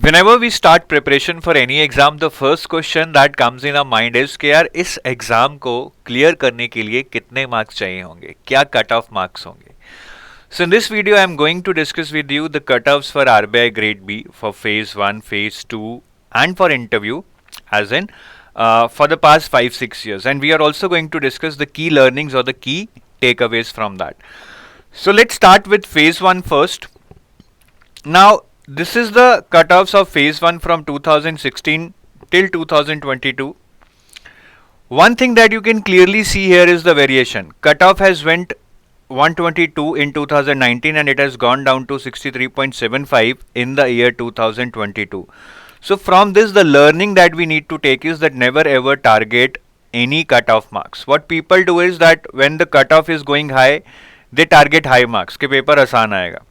Whenever we start preparation for any exam, the first question that comes in our mind is कि यार इस exam को clear करने के लिए कितने मार्क्स चाहिए होंगे, क्या कट ऑफ मार्क्स होंगे. So in this video I am going to discuss with you the cutoffs for RBI Grade B for phase 1, phase 2 and for interview as in for the past 5-6 years, and we are also going to discuss the key learnings or the key takeaways from that. So let's start with phase 1 first. Now this is the cutoffs of phase 1 from 2016 till 2022. One thing that you can clearly see here is the variation. Cutoff has went 122 in 2019 and it has gone down to 63.75 in the year 2022. So from this, the learning that we need to take is that never ever target any cutoff marks. What people do is that when the cutoff is going high, they target high marks के paper आसान आएगा.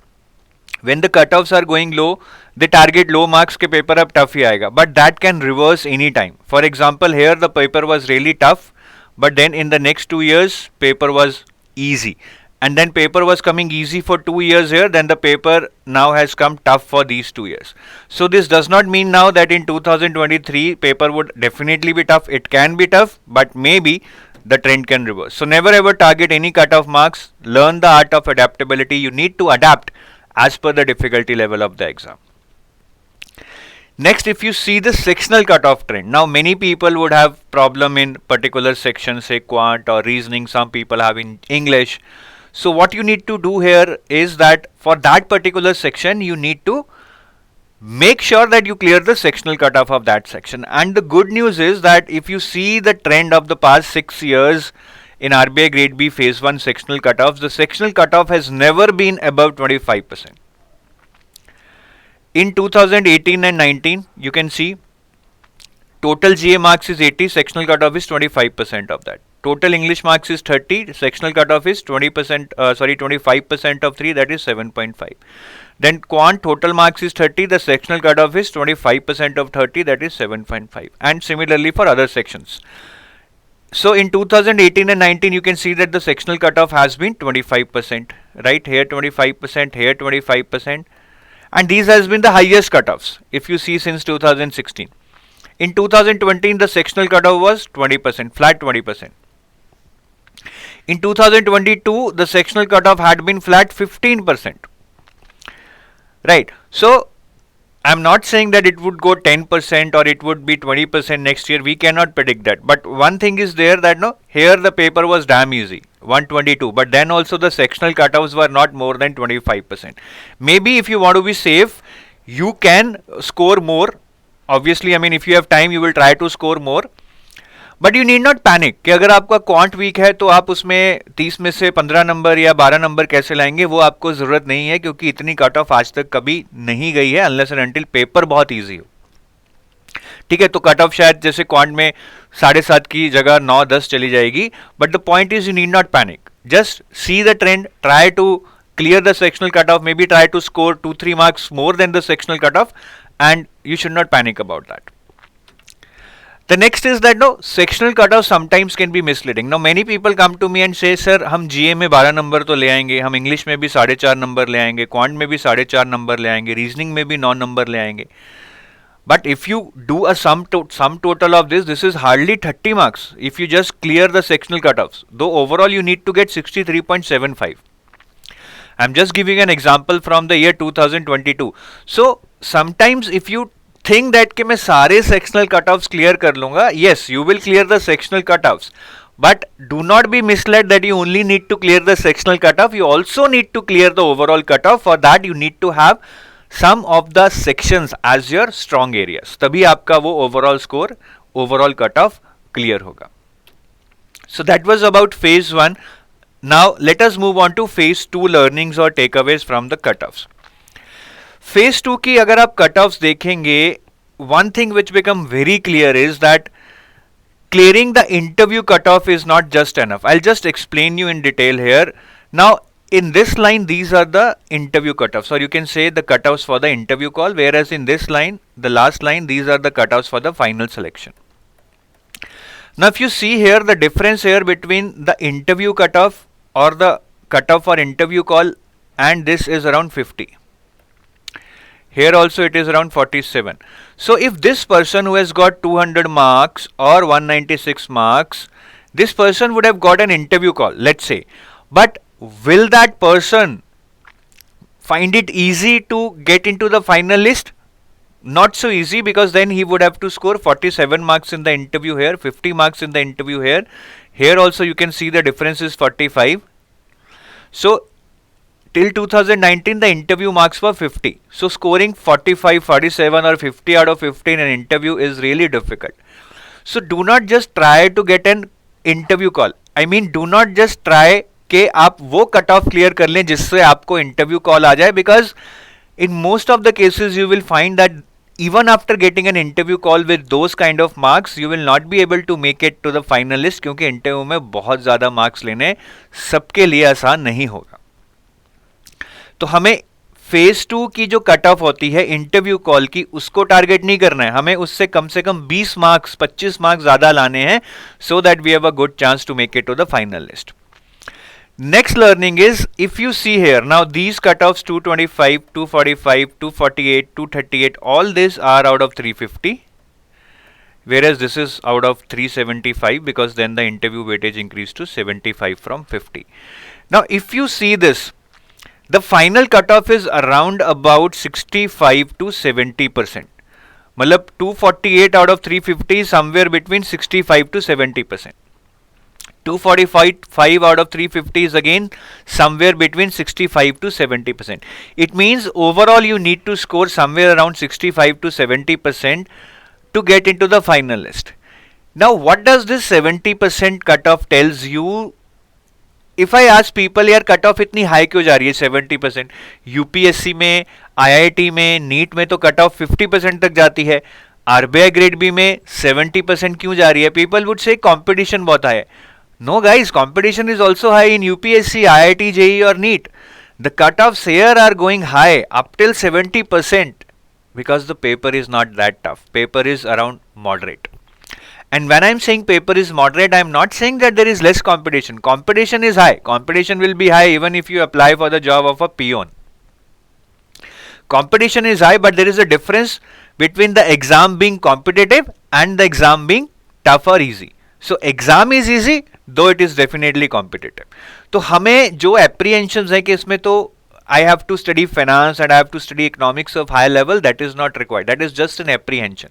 When the cutoffs are going low, they target low marks के paper अब tough ही आएगा. But that can reverse any time. For example, here the paper was really tough, but then in the next 2 years, paper was easy. And then paper was coming easy for 2 years here, then the paper now has come tough for these 2 years. So this does not mean now that in 2023 paper would definitely be tough. It can be tough, but maybe the trend can reverse. So never ever target any cutoff marks. Learn the art of adaptability. You need to adapt as per the difficulty level of the exam. Next, if you see the sectional cutoff trend, now many people would have problem in particular sections, say quant or reasoning, some people have in English. So what you need to do here is that for that particular section, you need to make sure that you clear the sectional cutoff of that section. And the good news is that if you see the trend of the past 6 years in RBI Grade B phase 1 sectional cutoffs, the sectional cutoff has never been above 25%. In 2018 and 19, you can see total GA marks is 80, sectional cutoff is 25% of that. Total English marks is 30, sectional cutoff is 25% of 3, that is 7.5. Then quant total marks is 30, the sectional cutoff is 25% of 30, that is 7.5. And similarly for other sections. So in 2018 and 19, you can see that the sectional cutoff has been 25%, right? Here 25%, here 25%. And these has been the highest cutoffs if you see since 2016. In 2020, the sectional cutoff was 20%, flat 20%. In 2022, the sectional cutoff had been flat 15%. Right. So I'm not saying that it would go 10% or it would be 20% next year. We cannot predict that. But one thing is there that no, here the paper was damn easy, 122. But then also the sectional cutoffs were not more than 25%. Maybe if you want to be safe, you can score more. Obviously, I mean, if you have time, you will try to score more. But you need not panic कि अगर आपका quant week है तो आप उसमें 30 में से 15 number या 12 नंबर कैसे लाएंगे, वो आपको ज़रूरत नहीं है क्योंकि इतनी कट ऑफ आज तक कभी नहीं गई है अनलेस एंड अनटिल पेपर बहुत ईजी हो. ठीक है, तो कट ऑफ शायद जैसे क्वांट में 7.5 की जगह 9-10 चली जाएगी, but the point is you need not panic. Just see the trend, try to clear the sectional cutoff, maybe try to score 2-3 marks more than the sectional cutoff, and you should not panic about that. The next is that no, sectional cutoff sometimes can be misleading. Now many people come to me and say, sir हम GA में 12 number तो ले आएंगे, हम English में भी 4.5 number ले आएंगे, क्वांट में भी 4.5 नंबर ले आएंगे, रीजनिंग में भी 9 नंबर ले आएंगे. But if you do a sum total of this is hardly 30 marks if you just clear the sectional cutoffs. Though overall you need to get 63.75. I'm just giving an example from the year 2022. So sometimes if you think that कि मैं सारे sectional cutoffs clear कर लूँगा, yes, you will clear the sectional cutoffs. But do not be misled that you only need to clear the sectional cutoff. You also need to clear the overall cutoff. For that you need to have some of the sections as your strong areas. तभी आपका वो overall score, overall cutoff clear होगा. So that was about phase 1. Now let us move on to phase 2 learnings or takeaways from the cutoffs. Phase 2 की अगर आप cutoffs देखेंगे, one thing which become very clear is that clearing the interview cutoff is not just enough. I'll just explain you in detail here. Now in this line, these are the interview cutoffs, or you can say the cutoffs for the interview call, whereas in this line, the last line, these are the cutoffs for the final selection. Now if you see here, the difference here between the interview cutoff or the cutoff for interview call and this is around 50. Here also it is around 47. So if this person who has got 200 marks or 196 marks, this person would have got an interview call, let's say. But will that person find it easy to get into the final list? Not so easy, because then he would have to score 47 marks in the interview here, 50 marks in the interview here. Here also you can see the difference is 45. So till 2019 the interview marks were 50. So scoring 45, 47 or 50 out of 50 in an interview is really difficult. So do not just try to get an interview call. I mean, do not just try कि आप वो cut off clear कर लें जिससे आपको interview call आ जाए, because in most of the cases you will find that even after getting an interview call with those kind of marks, you will not be able to make it to the final list, क्योंकि interview में बहुत ज़्यादा marks लेने सबके लिए आसान नहीं होगा. तो हमें फेज 2 की जो कट ऑफ होती है इंटरव्यू कॉल की, उसको टारगेट नहीं करना है. हमें उससे कम से कम 20 मार्क्स 25 मार्क्स ज़्यादा लाने हैं, so that we have a good chance to make it to the final list. Next learning is, if you see here, now these cutoffs 225, 245, 248, 238, all these are out of 350, whereas this is out of 375, because then the interview weightage increased to 75 from 50. Now if you see this, the final cutoff is around about 65 to 70%. मतलब 248 out of 350 is somewhere between 65 to 70%. 245 out of 350 is again somewhere between 65 to 70%. It means overall you need to score somewhere around 65 to 70% to get into the final list. Now what does this 70% cutoff tells you? If I ask people, यार cut off इतनी high क्यों जा रही है 70%? UPSC में, IIT में, NEET में तो कट ऑफ 50% तक जाती है. आरबीआई ग्रेड बी में 70% क्यों जा रही है? पीपल वुड से कंपटीशन बहुत हाई है. No guys, competition is also high in UPSC, IIT, JEE or NEET. The cutoffs here are going high up till 70% because the paper is not that tough. Paper is around moderate. And when I'm saying paper is moderate, I'm not saying that there is less competition. Competition is high. Competition will be high even if you apply for the job of a peon. Competition is high, but there is a difference between the exam being competitive and the exam being tough or easy. So exam is easy, though it is definitely competitive. तो हमें जो apprehensions है कि इसमें तो I have to study finance and I have to study economics of high level, that is not required. That is just an apprehension.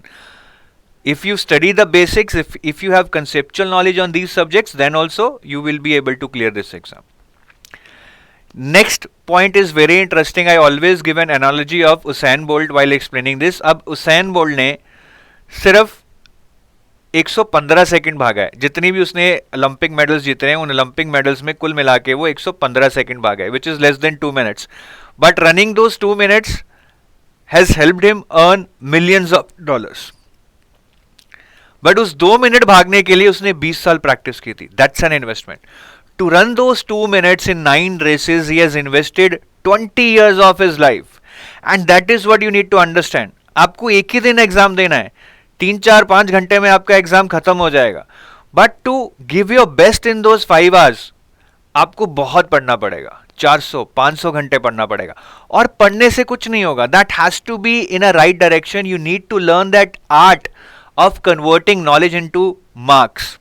If you study the basics, if you have conceptual knowledge on these subjects, then also you will be able to clear this exam. Next point is very interesting. I always give an analogy of Usain Bolt while explaining this. अब Usain Bolt ने सिर्फ 115 second भागा है. जितनी भी उसने Olympic medals जीते हैं, उन ओलंपिक मेडल्स में कुल मिला के वो 115 सेकंड भागा है, which is less than 2 minutes. But running those 2 minutes has helped him earn millions of dollars. But उस 2 मिनट भागने के लिए उसने 20 साल प्रैक्टिस की थी. That's an investment. To run those 2 minutes in 9 races he has invested 20 years of his life. And that is what you need to understand. आपको एक ही दिन एग्जाम देना है, 3-4-5 घंटे में आपका एग्जाम खत्म हो जाएगा. But to give your best in those 5 hours आपको बहुत पढ़ना पड़ेगा. 400-500 घंटे पढ़ना पड़ेगा. और पढ़ने से कुछ नहीं होगा. That has to be in a right direction. You need to learn that art of converting knowledge into marks.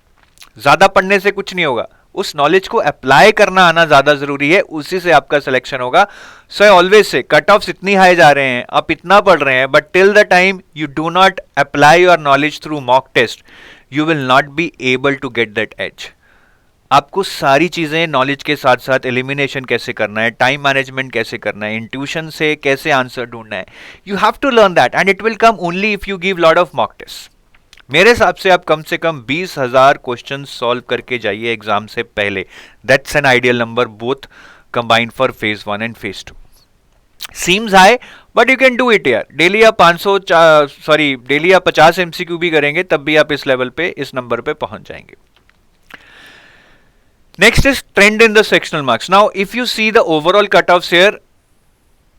ज्यादा पढ़ने से कुछ नहीं होगा. उस नॉलेज को अप्लाई करना आना ज्यादा जरूरी है, उसी से आपका सिलेक्शन होगा. So I always say cut offs इतनी हाई जा रहे हैं, आप इतना पढ़ रहे हैं, but till the time you do not apply your knowledge through mock test, you will not be able to get that edge. आपको सारी चीजें नॉलेज के साथ साथ एलिमिनेशन कैसे करना है, टाइम मैनेजमेंट कैसे करना है, इंट्यूशन से कैसे आंसर ढूंढना है, you have to learn that and it will come only if you give lot of mock test. मेरे हिसाब से आप कम से कम 20,000 क्वेश्चन सॉल्व करके जाइए एग्जाम से पहले. That's an ideal number both combined for phase 1 and phase 2. Seems high but you can do it यार. डेली आप 50 एमसीक्यू भी करेंगे तब भी आप इस लेवल पे, इस नंबर पे पहुंच जाएंगे. Next is trend in the sectional marks. Now if you see the overall cut offs here,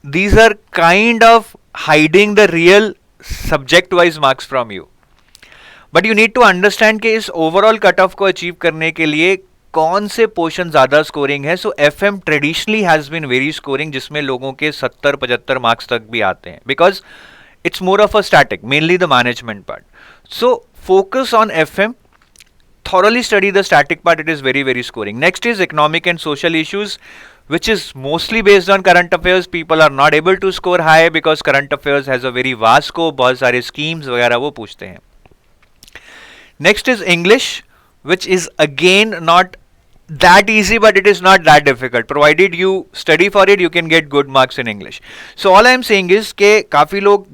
these are kind of hiding the real subject wise marks from you. But you need to understand कि इस overall cut off को achieve करने के लिए कौन से portion ज्यादा scoring है. So FM traditionally has been very scoring, जिसमें लोगों के 70-75 मार्क्स तक भी आते हैं, because it's more of a static, mainly the management part. So focus on FM, thoroughly study the static part, it is very very scoring. Next is economic and social issues, which is mostly based on current affairs. People are not able to score high because current affairs has a very vast scope, बहुत सारे schemes वगैरह वो पूछते हैं. Next is English, which is again not that easy, but it is not that difficult. Provided you study for it, you can get good marks in English. So all I am saying is कि काफी लोग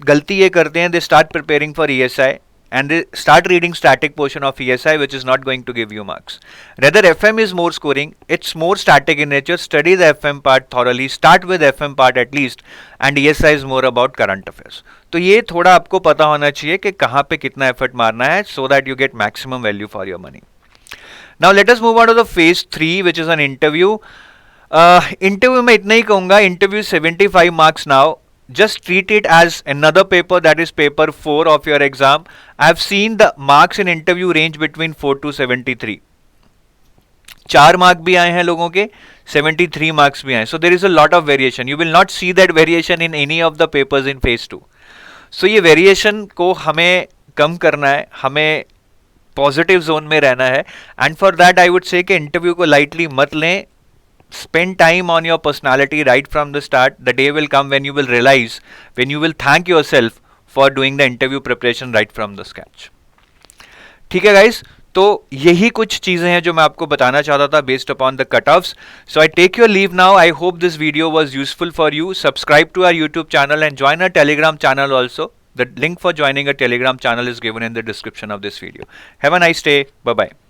गलती ये करते हैं, they start preparing for ESI and they start reading static portion of ESI, which is not going to give you marks. Rather, FM is more scoring, it's more static in nature. Study the FM part thoroughly, start with FM part at least, and ESI is more about current affairs. तो ये थोड़ा आपको पता होना चाहिए कि कहाँ पे कितना एफर्ट मारना है, so that you get maximum value for your money. Now let us move on to the phase 3, which is an interview. Interview में इतना ही कहूँगा, interview 75 marks now. Just treat it as another paper, that is paper 4 of your exam. I have seen the marks in interview range between 4 to 73. 4 mark भी आए हैं लोगों के, 73 marks भी आए. So there is a lot of variation. You will not see that variation in any of the papers in phase 2. So ये variation को हमें कम करना है, हमें पॉजिटिव जोन में रहना है. And for that I would say कि इंटरव्यू को लाइटली मत लें. Spend time on your personality right from the start. The day will come when you will realize, when you will thank yourself for doing the interview preparation right from the scratch. ठीक है guys, तो यही कुछ चीजें हैं जो मैं आपको बताना चाहता था based upon the cut offs. So I take your leave now. I hope this video was useful for you. Subscribe to our YouTube channel and join our Telegram channel also. The link for joining a Telegram channel is given in the description of this video. Have a nice day. Bye-bye.